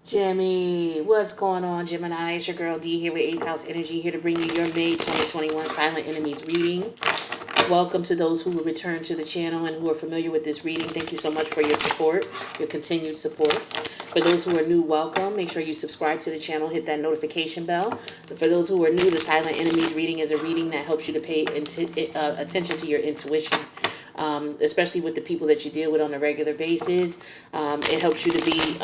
Jimmy, what's going on, Gemini? It's your girl D here with 8th House Energy, here to bring you your May 2021 Silent Enemies reading. Welcome to those who will return to the channel and who are familiar with this reading. Thank you so much for your support, your continued support. For those who are new, welcome. Make sure you subscribe to the channel, hit that notification bell. For those who are new, the Silent Enemies reading is a reading that helps you to pay attention to your intuition. Especially with the people that you deal with on a regular basis. It helps you to be...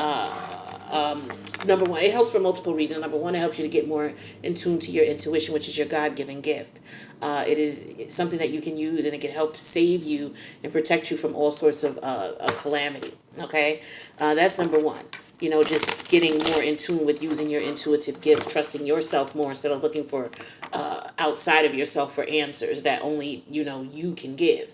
number one, it helps for multiple reasons. Number one, it helps you to get more in tune to your intuition, which is your God-given gift. It is something that you can use, and it can help to save you and protect you from all sorts of calamity. Okay, that's number one. You know, just getting more in tune with using your intuitive gifts, trusting yourself more instead of looking for outside of yourself for answers that only, you can give.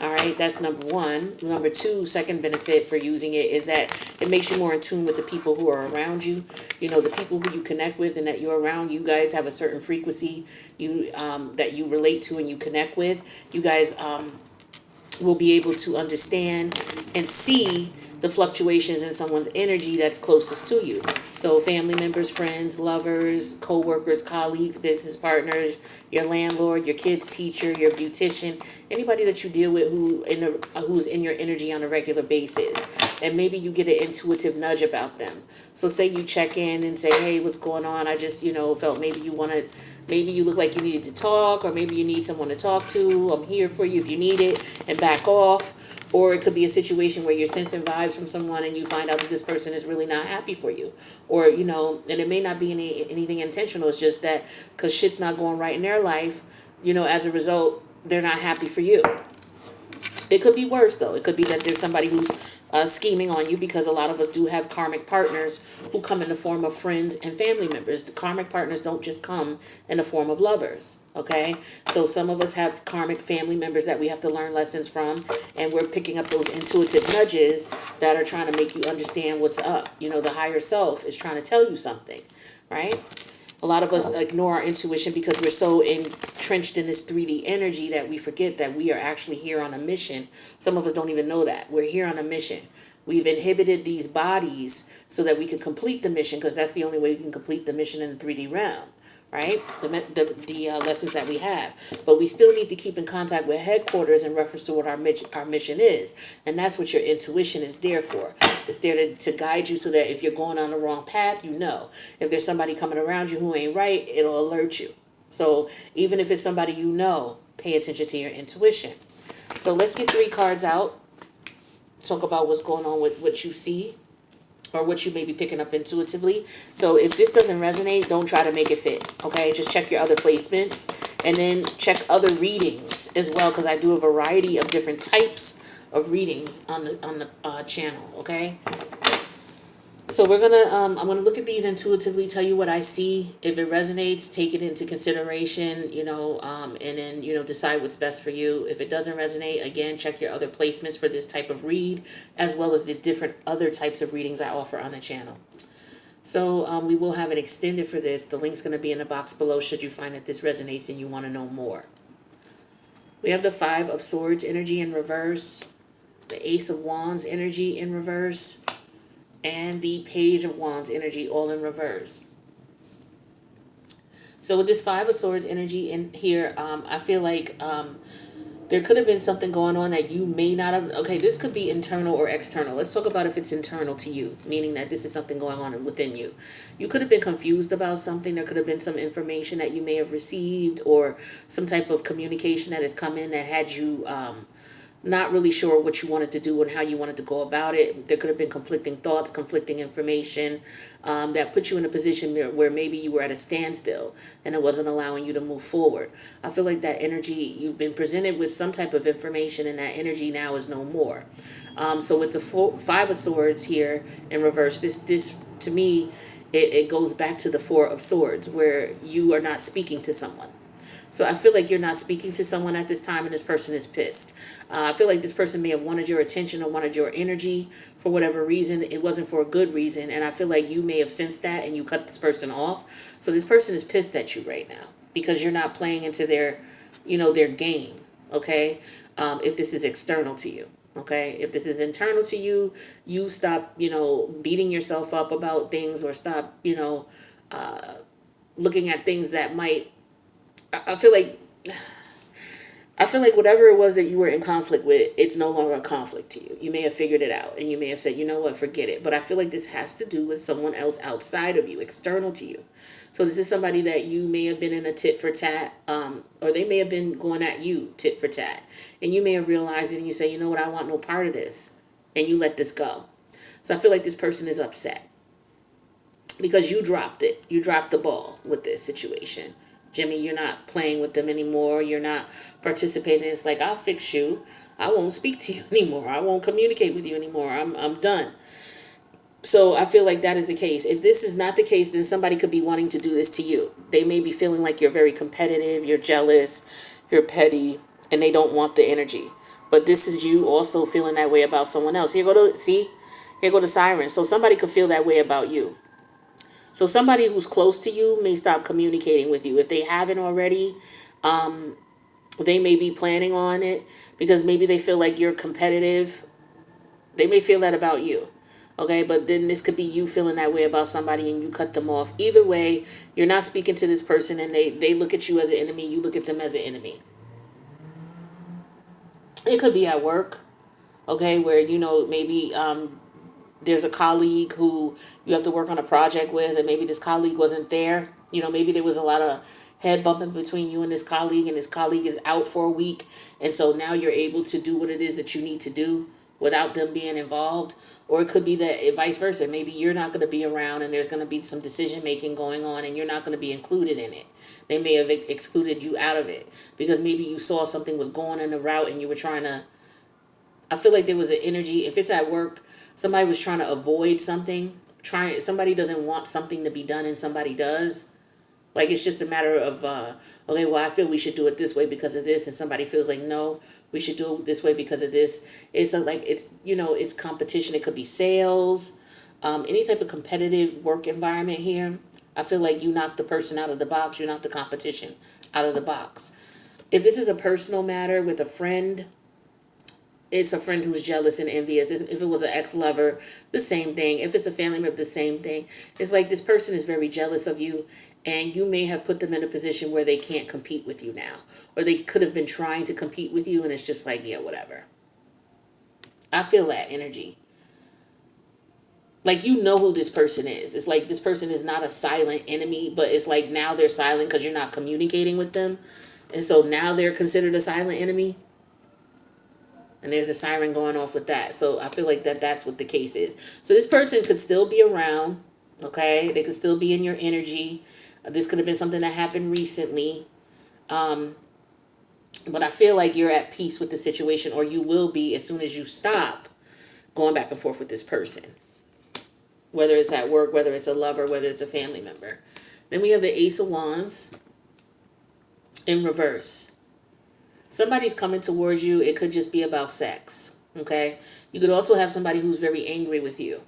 All right, that's number one. Number two, second benefit for using it is that it makes you more in tune with the people who are around you. You know, the people who you connect with and that you're around, you guys have a certain frequency that you relate to and you connect with. You guys will be able to understand and see the fluctuations in someone's energy that's closest to you. So family members, friends, lovers, co-workers, colleagues, business partners, your landlord, your kid's teacher, your beautician, anybody that you deal with who's in your energy on a regular basis. And maybe you get an intuitive nudge about them. So say you check in and say, hey, what's going on? I just, felt maybe you look like you needed to talk, or maybe you need someone to talk to. I'm here for you if you need it, and back off. Or it could be a situation where you're sensing vibes from someone and you find out that this person is really not happy for you. Or, and it may not be anything intentional. It's just that because shit's not going right in their life, as a result, they're not happy for you. It could be worse, though. It could be that there's somebody who's scheming on you, because a lot of us do have karmic partners who come in the form of friends and family members. The karmic partners don't just come in the form of lovers, okay? So some of us have karmic family members that we have to learn lessons from, and we're picking up those intuitive nudges that are trying to make you understand what's up. The higher self is trying to tell you something, right? A lot of us ignore our intuition because we're so entrenched in this 3D energy that we forget that we are actually here on a mission. Some of us don't even know that. We're here on a mission. We've inhibited these bodies so that we can complete the mission, because that's the only way we can complete the mission in the 3D realm, right? The lessons that we have. But we still need to keep in contact with headquarters in reference to what our mission is. And that's what your intuition is there for. It's there to guide you so that if you're going on the wrong path, you know. If there's somebody coming around you who ain't right, it'll alert you. So even if it's somebody pay attention to your intuition. So let's get 3 cards out. Talk about what's going on with what you see, or what you may be picking up intuitively. So if this doesn't resonate, don't try to make it fit, okay? Just check your other placements, and then check other readings as well, because I do a variety of different types of readings on the channel, okay? So we're gonna I'm gonna look at these intuitively, tell you what I see. If it resonates, take it into consideration, and then decide what's best for you. If it doesn't resonate, again, check your other placements for this type of read, as well as the different other types of readings I offer on the channel. So we will have it extended for this. The link's gonna be in the box below should you find that this resonates and you want to know more. We have the 5 of Swords energy in reverse, the Ace of Wands energy in reverse, and the Page of Wands energy all in reverse. So with this 5 of Swords energy in here, I feel like there could have been something going on that you may not have. Okay, this could be internal or external. Let's talk about if it's internal to you, meaning that this is something going on within you. You could have been confused about something. There could have been some information that you may have received, or some type of communication that has come in that had you not really sure what you wanted to do and how you wanted to go about it. There could have been conflicting thoughts, conflicting information that put you in a position where maybe you were at a standstill and it wasn't allowing you to move forward. I feel like that energy, you've been presented with some type of information, and that energy now is no more. So with the 5 of Swords here in reverse, this to me, it goes back to the 4 of Swords, where you are not speaking to someone. So I feel like you're not speaking to someone at this time, and this person is pissed. I feel like this person may have wanted your attention or wanted your energy for whatever reason. It wasn't for a good reason, and I feel like you may have sensed that and you cut this person off. So this person is pissed at you right now because you're not playing into their, their game, okay, if this is external to you. Okay, if this is internal to you, you stop, beating yourself up about things, or stop, looking at things that might. I feel like whatever it was that you were in conflict with, it's no longer a conflict to you. You may have figured it out, and you may have said, you know what, forget it. But I feel like this has to do with someone else outside of you, external to you. So this is somebody that you may have been in a tit for tat, or they may have been going at you tit for tat. And you may have realized it, and you say, you know what, I want no part of this. And you let this go. So I feel like this person is upset because you dropped it. You dropped the ball with this situation. Jimmy, you're not playing with them anymore. You're not participating. It's like, I'll fix you. I won't speak to you anymore. I won't communicate with you anymore. I'm done. So I feel like that is the case. If this is not the case, then somebody could be wanting to do this to you. They may be feeling like you're very competitive, you're jealous, you're petty, and they don't want the energy. But this is you also feeling that way about someone else. Here go the siren. So somebody could feel that way about you. So somebody who's close to you may stop communicating with you. If they haven't already, they may be planning on it because maybe they feel like you're competitive. They may feel that about you. Okay, but then this could be you feeling that way about somebody and you cut them off. Either way, you're not speaking to this person and they look at you as an enemy. You look at them as an enemy. It could be at work, okay, where, maybe there's a colleague who you have to work on a project with, and maybe this colleague wasn't there. Maybe there was a lot of head bumping between you and this colleague is out for a week. And so now you're able to do what it is that you need to do without them being involved. Or it could be that vice versa. Maybe you're not going to be around and there's going to be some decision making going on and you're not going to be included in it. They may have excluded you out of it because maybe you saw something was going in the route and you were trying to. I feel like there was an energy. If it's at work, somebody was trying to avoid something. Somebody doesn't want something to be done and somebody does. Like, it's just a matter of, okay, well, I feel we should do it this way because of this. And somebody feels like, no, we should do it this way because of this. It's it's competition. It could be sales, any type of competitive work environment here. I feel like you knock the person out of the box. You knock the competition out of the box. If this is a personal matter with a friend, it's a friend who's jealous and envious. If it was an ex-lover, the same thing. If it's a family member, the same thing. It's like this person is very jealous of you, and you may have put them in a position where they can't compete with you now. Or they could have been trying to compete with you, and it's just like, yeah, whatever. I feel that energy. Like, you know who this person is. It's like this person is not a silent enemy, but it's like now they're silent because you're not communicating with them. And so now they're considered a silent enemy. And there's a siren going off with that. So I feel like that's what the case is. So this person could still be around, okay? They could still be in your energy. This could have been something that happened recently. But I feel like you're at peace with the situation, or you will be as soon as you stop going back and forth with this person. Whether it's at work, whether it's a lover, whether it's a family member. Then we have the Ace of Wands in reverse. Somebody's coming towards you. It could just be about sex, okay? You could also have somebody who's very angry with you.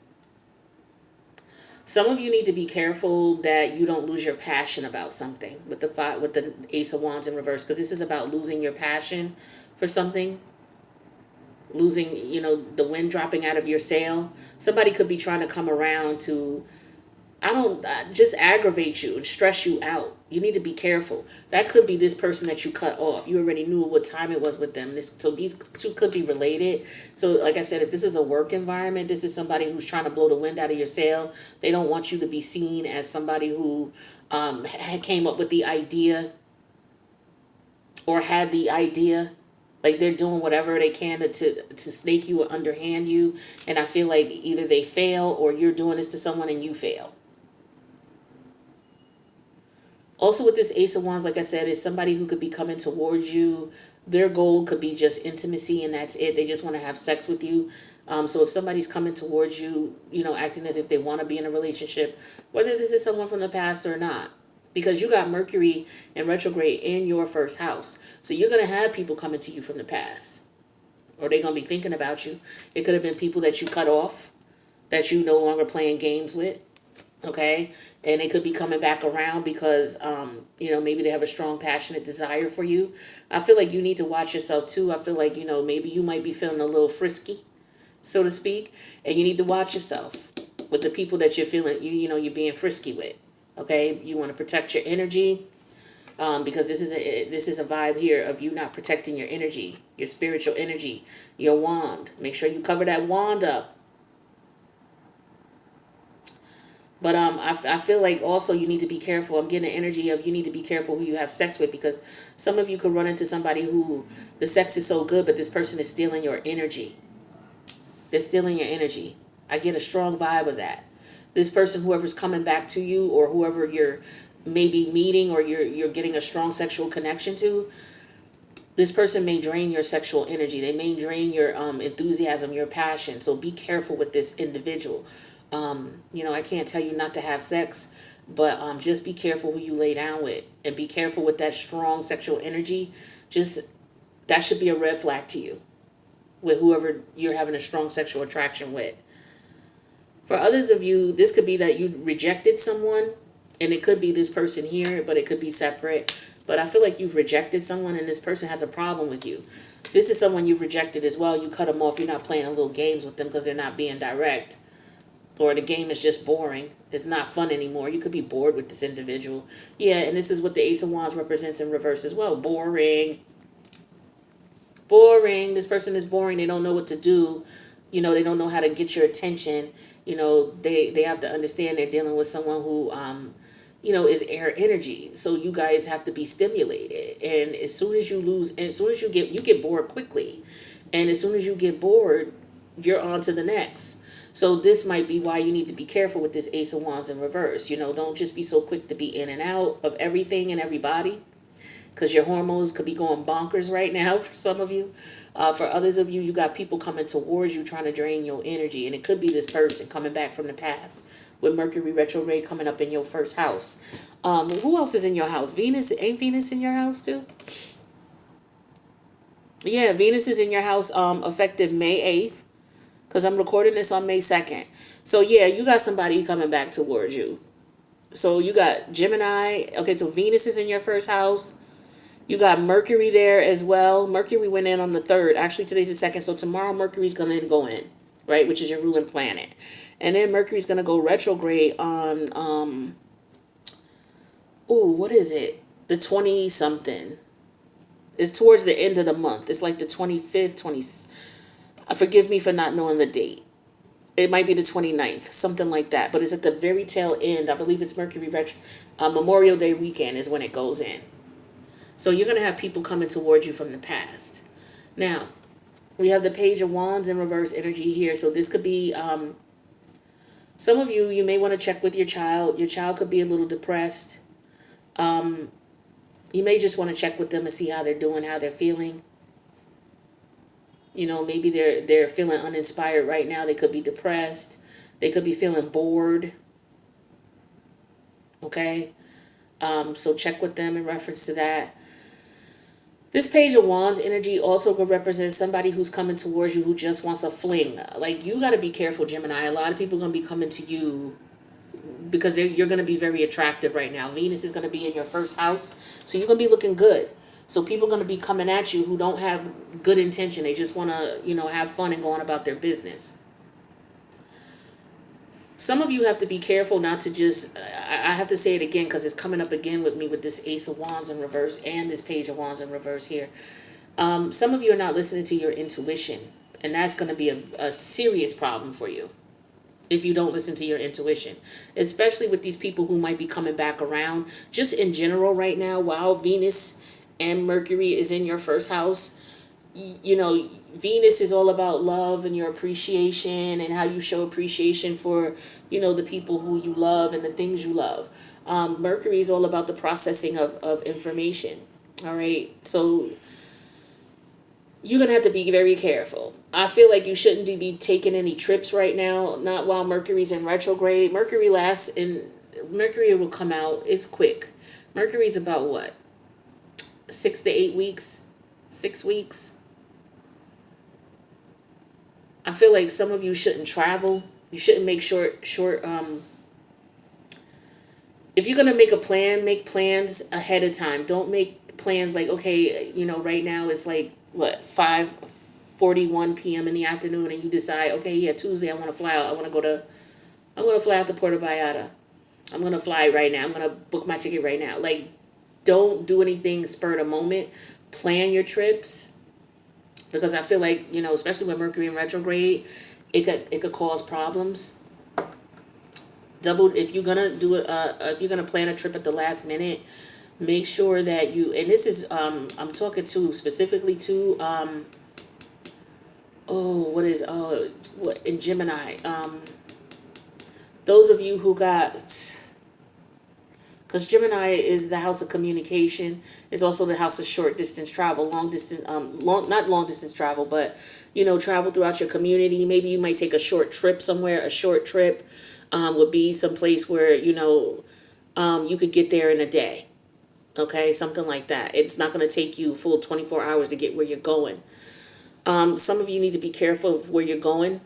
Some of you need to be careful that you don't lose your passion about something with the Ace of Wands in reverse, because this is about losing your passion for something. Losing, the wind dropping out of your sail. Somebody could be trying to come around to, just aggravate you and stress you out. You need to be careful. That could be this person that you cut off. You already knew what time it was with them. So these two could be related. So like I said, if this is a work environment, this is somebody who's trying to blow the wind out of your sail. They don't want you to be seen as somebody who came up with the idea or had the idea. Like, they're doing whatever they can to snake you or underhand you. And I feel like either they fail or you're doing this to someone and you fail. Also with this Ace of Wands, like I said, is somebody who could be coming towards you. Their goal could be just intimacy and that's it. They just want to have sex with you. So if somebody's coming towards you, acting as if they want to be in a relationship, whether this is someone from the past or not. Because you got Mercury in retrograde in your first house. So you're going to have people coming to you from the past. Or they're going to be thinking about you. It could have been people that you cut off, that you no longer playing games with. Okay, and they could be coming back around because maybe they have a strong passionate desire for you. I feel like you need to watch yourself too. I feel like maybe you might be feeling a little frisky, so to speak, and you need to watch yourself with the people that you're feeling you're being frisky with. Okay, you want to protect your energy, because this is a vibe here of you not protecting your energy, your spiritual energy, your wand. Make sure you cover that wand up. But I feel like also you need to be careful. I'm getting the energy of you need to be careful who you have sex with, because some of you could run into somebody who the sex is so good, but this person is stealing your energy. They're stealing your energy. I get a strong vibe of that. This person, whoever's coming back to you, or whoever you're maybe meeting, or you're getting a strong sexual connection to, this person may drain your sexual energy. They may drain your enthusiasm, your passion. So be careful with this individual. I can't tell you not to have sex, but just be careful who you lay down with, and be careful with that strong sexual energy. Just that should be a red flag to you with whoever you're having a strong sexual attraction with. For others of you, this could be that you rejected someone, and it could be this person here, but it could be separate. But I feel like you've rejected someone, and this person has a problem with you. This is someone you've rejected as well. You cut them off. You're not playing a little games with them because they're not being direct. Or the game is just boring. It's not fun anymore. You could be bored with this individual. Yeah, and this is what the Ace of Wands represents in reverse as well. Boring. Boring. This person is boring. They don't know what to do. They don't know how to get your attention. They have to understand they're dealing with someone who, is air energy. So you guys have to be stimulated. And as soon as you get bored quickly. And as soon as you get bored, you're on to the next. So this might be why you need to be careful with this Ace of Wands in reverse. Don't just be so quick to be in and out of everything and everybody, because your hormones could be going bonkers right now for some of you. For others of you, you got people coming towards you trying to drain your energy. And it could be this person coming back from the past with Mercury retrograde coming up in your first house. Who else is in your house? Venus? Ain't Venus in your house too? Yeah, Venus is in your house effective May 8th. Because I'm recording this on May 2nd. So, yeah, you got somebody coming back towards you. So, you got Gemini. Okay, so Venus is in your first house. You got Mercury there as well. Mercury went in on the 3rd. Actually, today's the 2nd. So, tomorrow Mercury's going to go in, right? Which is your ruling planet. And then Mercury's going to go retrograde on, what is it? The 20-something. It's towards the end of the month. It's like the 25th, 20th. Forgive me for not knowing the date. It might be the 29th, something like that. But it's at the very tail end. I believe it's Mercury Memorial Day weekend is when it goes in. So you're going to have people coming towards you from the past. Now, we have the Page of Wands in reverse energy here. So this could be, some of you may want to check with your child. Your child could be a little depressed. You may just want to check with them and see how they're doing, how they're feeling. Maybe they're feeling uninspired right now. They could be depressed. They could be feeling bored. Okay? So check with them in reference to that. This Page of Wands energy also could represent somebody who's coming towards you who just wants a fling. Like, you got to be careful, Gemini. A lot of people are going to be coming to you because you're going to be very attractive right now. Venus is going to be in your first house. So you're going to be looking good. So people are going to be coming at you who don't have good intention. They just want to, have fun and go on about their business. Some of you have to be careful not to just, I have to say it again because it's coming up again with me with this Ace of Wands in reverse and this Page of Wands in reverse here. Some of you are not listening to your intuition, and that's going to be a serious problem for you if you don't listen to your intuition, especially with these people who might be coming back around. Just in general right now, while Venus and Mercury is in your first house, Venus is all about love and your appreciation and how you show appreciation for, the people who you love and the things you love. Mercury is all about the processing of information. All right. So you're going to have to be very careful. I feel like you shouldn't be taking any trips right now, not while Mercury's in retrograde. Mercury will come out. It's quick. Mercury's about what? 6 to 8 weeks, 6 weeks. I feel like some of you shouldn't travel. You shouldn't make short if you're going to make a plan, make plans ahead of time. Don't make plans like, okay, right now it's like, what, 5:41 p.m. in the afternoon, and you decide, okay, yeah, Tuesday I want to fly out. I'm going to fly out to Puerto Vallarta. I'm going to fly right now. I'm going to book my ticket right now. Like, don't do anything spur of the moment. Plan your trips, because I feel like, especially with Mercury in retrograde, it could cause problems. If you're gonna plan a trip at the last minute, make sure that and this is I'm talking to specifically to what in Gemini, those of you who got, because Gemini is the house of communication. It's also the house of short distance travel, not long distance travel, but travel throughout your community. Maybe you might take a short trip somewhere. A short trip would be someplace where you could get there in a day. Okay, something like that. It's not going to take you full 24 hours to get where you're going. Some of you need to be careful of where you're going.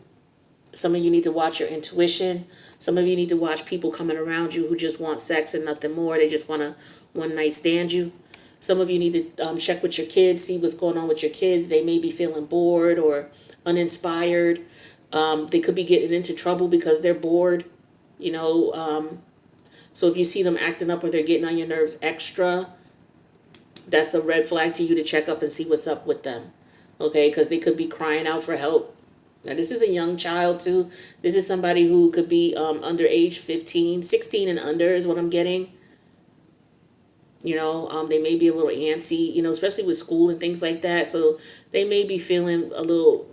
Some of you need to watch your intuition. Some of you need to watch people coming around you who just want sex and nothing more. They just want to one night stand you. Some of you need to check with your kids, see what's going on with your kids. They may be feeling bored or uninspired. They could be getting into trouble because they're bored. So if you see them acting up or they're getting on your nerves extra, that's a red flag to you to check up and see what's up with them. Okay, because they could be crying out for help. Now, this is a young child, too. This is somebody who could be under age 15, 16 and under is what I'm getting. They may be a little antsy, especially with school and things like that. So they may be feeling a little,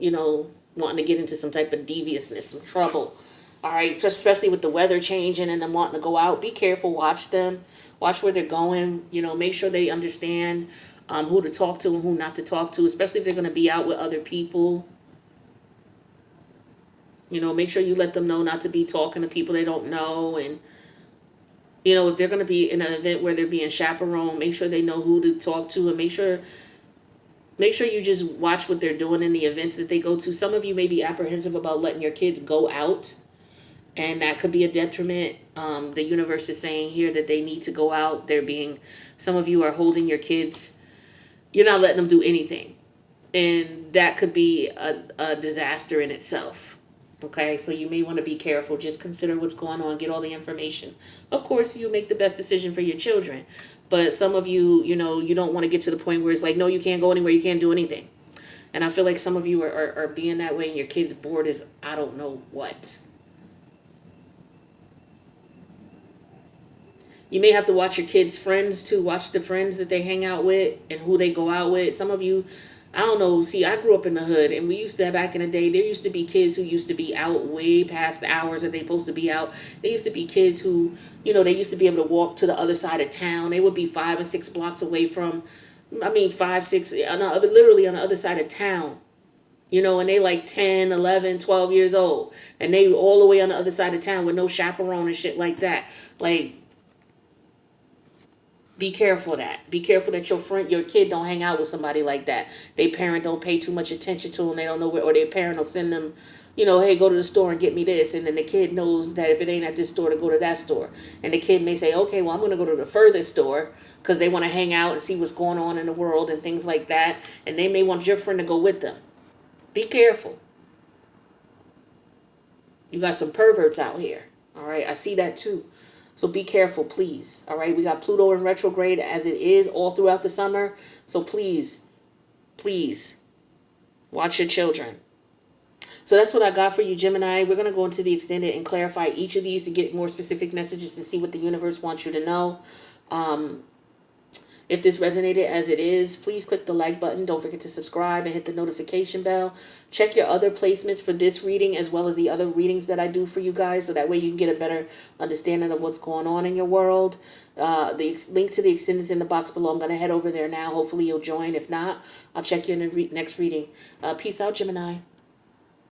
wanting to get into some type of deviousness, some trouble. All right, just especially with the weather changing and them wanting to go out. Be careful. Watch them. Watch where they're going. Make sure they understand who to talk to and who not to talk to, especially if they're going to be out with other people. Make sure you let them know not to be talking to people they don't know. And, if they're going to be in an event where they're being chaperoned, make sure they know who to talk to, and make sure you just watch what they're doing in the events that they go to. Some of you may be apprehensive about letting your kids go out, and that could be a detriment. The universe is saying here that they need to go out. Some of you are holding your kids. You're not letting them do anything. And that could be a disaster in itself. Okay, so you may want to be careful. Just consider what's going on. Get all the information. Of course, you make the best decision for your children. But some of you, you don't want to get to the point where it's like, no, you can't go anywhere. You can't do anything. And I feel like some of you are being that way, and your kid's bored as I don't know what. You may have to watch your kids' friends, too. Watch the friends that they hang out with and who they go out with. Some of you, I don't know. See, I grew up in the hood, and we used to, back in the day, there used to be kids who used to be out way past the hours that they're supposed to be out. There used to be kids who, they used to be able to walk to the other side of town. They would be 5 and 6 blocks away from, 5, 6, literally on the other side of town. And they like 10, 11, 12 years old. And they all the way on the other side of town with no chaperone and shit like that. Like, be careful of that. Be careful that your kid don't hang out with somebody like that. Their parent don't pay too much attention to them. They don't know where, or their parent will send them, hey, go to the store and get me this. And then the kid knows that if it ain't at this store, to go to that store. And the kid may say, okay, well, I'm going to go to the furthest store because they want to hang out and see what's going on in the world and things like that. And they may want your friend to go with them. Be careful. You got some perverts out here. All right, I see that too. So be careful, please. All right, we got Pluto in retrograde as it is all throughout the summer. So please, watch your children. So that's what I got for you, Gemini. We're going to go into the extended and clarify each of these to get more specific messages and see what the universe wants you to know. If this resonated as it is, please click the like button. Don't forget to subscribe and hit the notification bell. Check your other placements for this reading as well as the other readings that I do for you guys, so that way you can get a better understanding of what's going on in your world. The link to the extendeds in the box below. I'm going to head over there now. Hopefully you'll join. If not, I'll check you in the next reading. Peace out, Gemini.